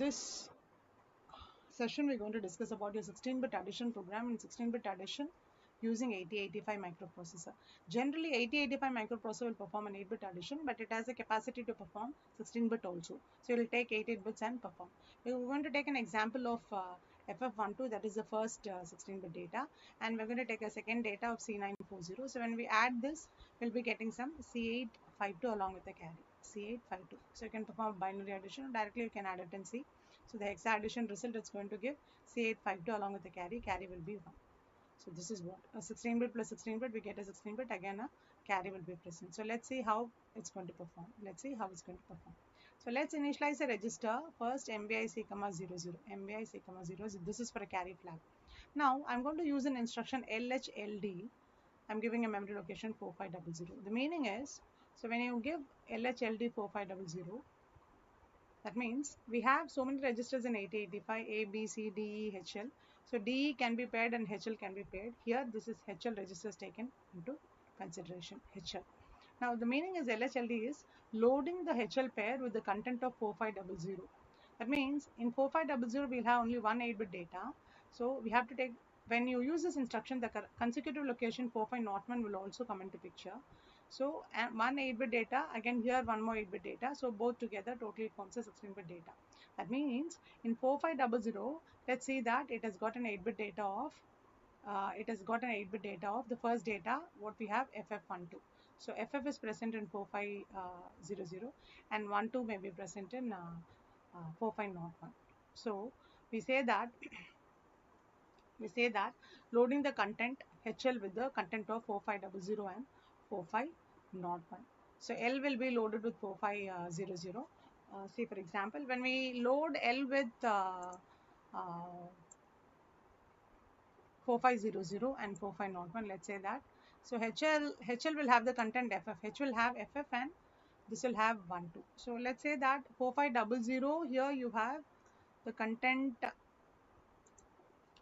this session we're going to discuss about your 16-bit addition program and 16-bit addition using 8085 microprocessor. Generally 8085 microprocessor will perform an 8-bit addition, but it has a capacity to perform 16-bit also. So it will take 8 bits and perform. We're going to take an example of FF12, that is the first 16-bit data, and we're going to take a second data of C940. So when we add this, we'll be getting some C852 along with the carry, C852. So you can perform binary addition, or directly you can add it in C. So the hexa addition result is going to give C852 along with the carry will be 1. So this is what a 16-bit plus 16-bit, we get a 16-bit, again a carry will be present. So let's see how it's going to perform. Let's see how it's going to perform. So let's initialize a register first MBIC, 00, MBIC, 00. This is for a carry flag. Now I'm going to use an instruction LHLD. I'm giving a memory location 4500. The meaning is, so when you give LHLD 4500, that means we have so many registers in 8085, A, B, C, D, E, HL. So D can be paired and HL can be paired. Here this is HL registers taken into consideration, HL. Now the meaning is LHLD is loading the HL pair with the content of 4500. That means in 4500 we'll have only one 8-bit data. So we have to take, when you use this instruction, the consecutive location 4501 will also come into picture. So one 8-bit data, again here one more 8-bit data. So both together totally forms a 16-bit data. That means in 4500, let's see that it has got an 8-bit data of the first data, what we have, FF12. So FF is present in 4500 and 12 may be present in 4501. So we say that loading the content HL with the content of 4500 and 4501. So L will be loaded with 4500. See, for example, when we load L with 4500 and 4501, let's say that. So HL will have the content FF. H will have FF and this will have 12. So let's say that 4500, here you have the content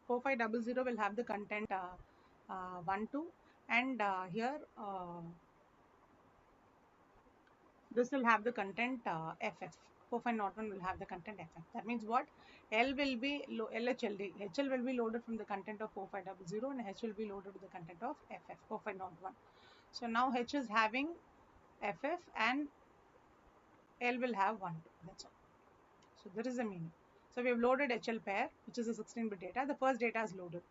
4500 will have the content 12, and here this will have the content FF. 4501 will have the content FF. That means what? L will be LHLD. HL will be loaded from the content of 4500 and H will be loaded with the content of FF, 4501. So now H is having FF and L will have 12. That's all. So that is the meaning. So we have loaded HL pair, which is a 16-bit data. The first data is loaded.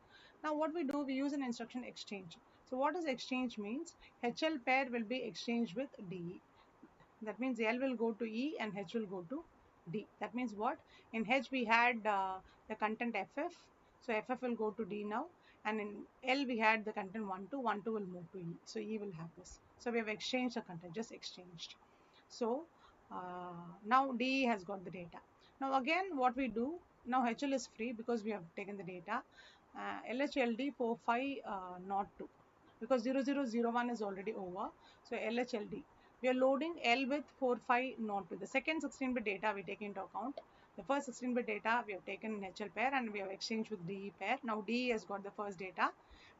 Now what we do, we use an instruction exchange. So what does exchange means? HL pair will be exchanged with DE. That means L will go to E and H will go to D. That means what? In H we had the content FF. So FF will go to D now. And in L we had the content 12 will move to E. So E will have this. So we have exchanged the content, just exchanged. So now DE has got the data. Now again what we do, now HL is free because we have taken the data. LHLD 4502 because 0001 is already over. So LHLD, we are loading L with 4502. The second 16-bit data we take into account. The first 16-bit data we have taken in HL pair and we have exchanged with DE pair. Now DE has got the first data.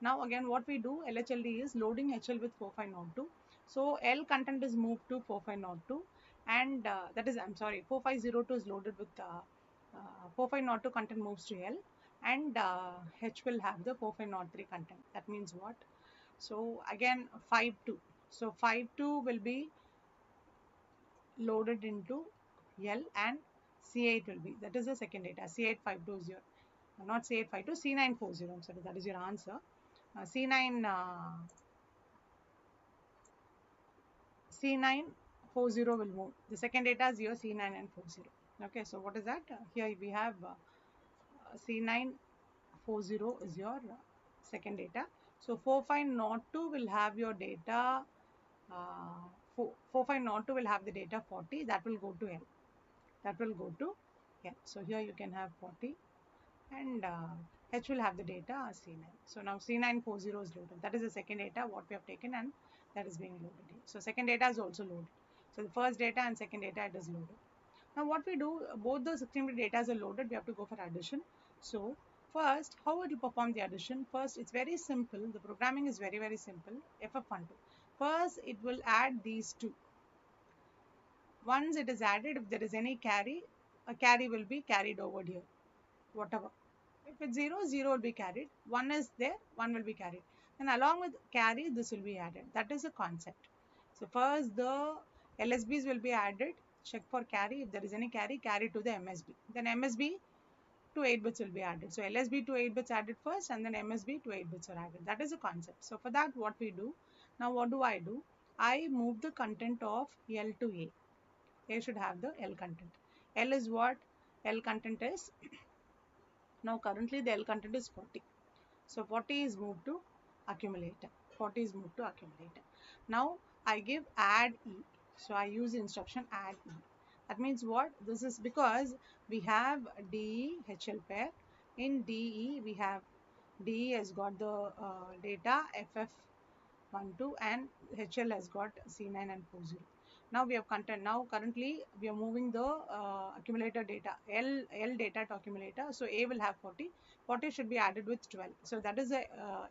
Now again what we do, LHLD is loading HL with 4502. So L content is moved to 4502 and that is, I'm sorry, 4502 is loaded with 4502 content moves to L and H will have the 4503 content. That means what? So again 52. So 52 will be loaded into L and C8 will be, that is the second data, C852 is your, not C852, C940, I'm sorry, that is your answer. C940 will move. The second data is your C9 and 40. Okay, so what is that? Here we have C940 is your second data. So 4502 will have your data 4502 will have the data 40, that will go to L. That will go to L. So here you can have 40 and H will have the data C9. So now C940 is loaded. That is the second data what we have taken and that is being loaded here. So second data is also loaded. So the first data and second data it is loaded. Now what we do, both the 16-bit data are loaded, we have to go for addition. So first, how it will perform the addition? First, it's very simple. The programming is very, very simple. FF12. First, it will add these two. Once it is added, if there is any carry, a carry will be carried over here, whatever. If it's 0, 0 will be carried. 1 is there, 1 will be carried. And along with carry, this will be added. That is a concept. So first the LSBs will be added. Check for carry. If there is any carry, carry to the MSB. Then MSB to 8 bits will be added. So LSB to 8 bits added first, and then MSB to 8 bits are added. That is a concept. So for that, what we do, now what do? I move the content of L to A. A should have the L content. L is what? L content is, now currently the L content is 40. So 40 is moved to accumulator. 40 is moved to accumulator. Now I give add E. So I use the instruction add E. That means what? This is because we have DE HL pair. In DE we have DE has got the data FF12 and HL has got C9 and 40. Now we have content. Now currently we are moving the accumulator data, L data to accumulator. So A will have 40. 40 should be added with 12. So that is a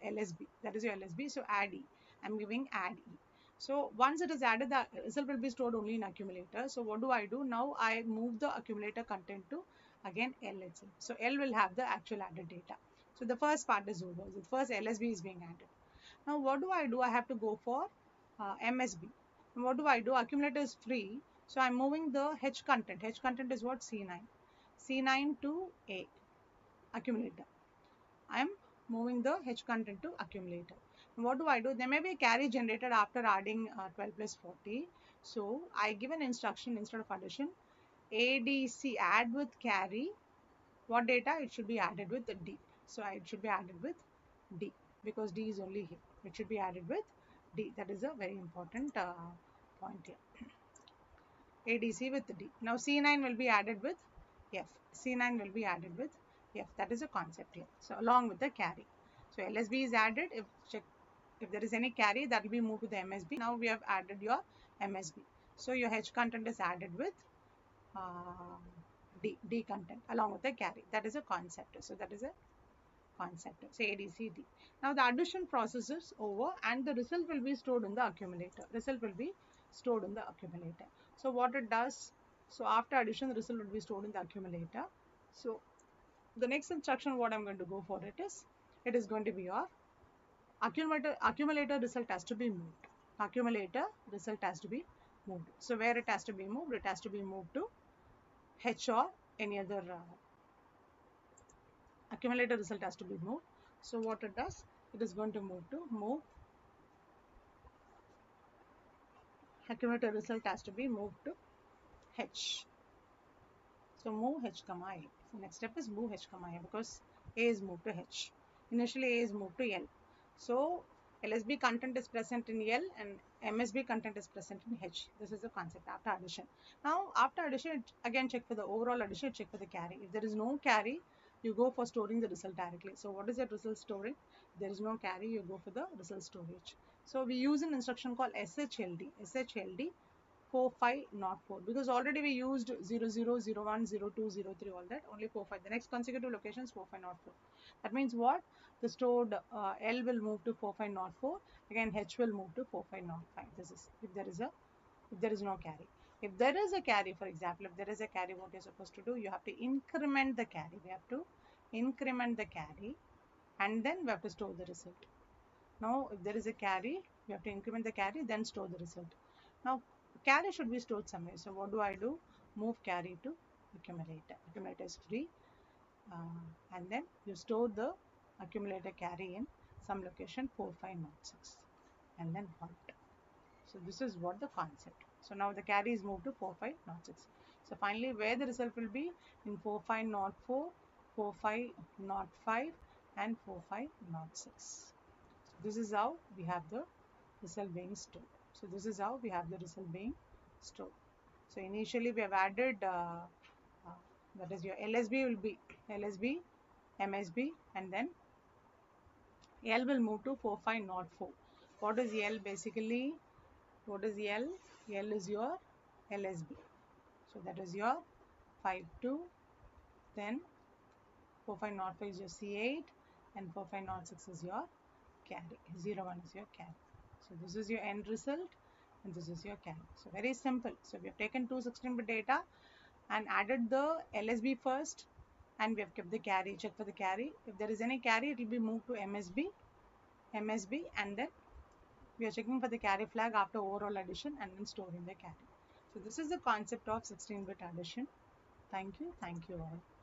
LSB. That is your LSB. So add E. I'm giving add E. So once it is added, the result will be stored only in accumulator. So what do? Now I move the accumulator content to again L itself. So L will have the actual added data. So the first part is over. The first LSB is being added. Now what do? I have to go for MSB. And what do? Accumulator is free. So I'm moving the H content. H content is what? C9. C9 to A. Accumulator. I'm moving the H content to accumulator. And what do? There may be a carry generated after adding 12 plus 40. So I give an instruction instead of addition. ADC, add with carry. What data? It should be added with D. So it should be added with D because D is only here. It should be added with D. That is a very important point here. ADC with D. Now C9 will be added with F. C9 will be added with F. That is a concept here. So along with the carry. So LSB is added. If there is any carry, that will be moved to the MSB. Now we have added your MSB. So your H content is added with D content along with the carry. That is a concept. So that is a concept. Say ADCD. Now the addition process is over and the result will be stored in the accumulator. Result will be stored in the accumulator. So what it does, so after addition, the result will be stored in the accumulator. So the next instruction what I'm going to go for it is going to be your accumulator result has to be moved. Accumulator result has to be moved. So where it has to be moved? It has to be moved to H or any other accumulator result has to be moved. So what it does, it is going to move accumulator result has to be moved to H. So move H comma A. So next step is move H comma A because A is moved to H. Initially A is moved to L. So LSB content is present in L and MSB content is present in H. This is the concept after addition. Now after addition, again check for the overall addition, check for the carry. If there is no carry, you go for storing the result directly. So what is that result storing? If there is no carry, you go for the result storage. So we use an instruction called SHLD. SHLD 4504 because already we used 00, 01, 02, 03, all that, only 45. The next consecutive location is 4504. That means what? The stored L will move to 4504. Again H will move to 4505. This is if there is no carry. If there is a carry, for example, if there is a carry, what you're supposed to do, you have to increment the carry. We have to increment the carry and then we have to store the result. Now if there is a carry, we have to increment the carry, then store the result. Now carry should be stored somewhere. So what do? Move carry to accumulator. Accumulator is free. And then you store the accumulator carry in some location 4506 and then halt. So this is what the concept. So now the carry is moved to 4506. So finally where the result will be in 4504, 4505 and 4506. So this is how we have the result being stored. So this is how we have the result being stored. So initially we have added that is your LSB will be LSB, MSB and then L will move to 4504. What is L basically? What is L? L is your LSB. So that is your 52, then 4505 is your C8 and 4506 is your carry. 01 is your carry. So this is your end result and this is your carry. So very simple. So we have taken two 16-bit data and added the LSB first, and we have kept the carry, check for the carry. If there is any carry, it will be moved to MSB, and then we are checking for the carry flag after overall addition and then storing the carry. So this is the concept of 16-bit addition. Thank you all.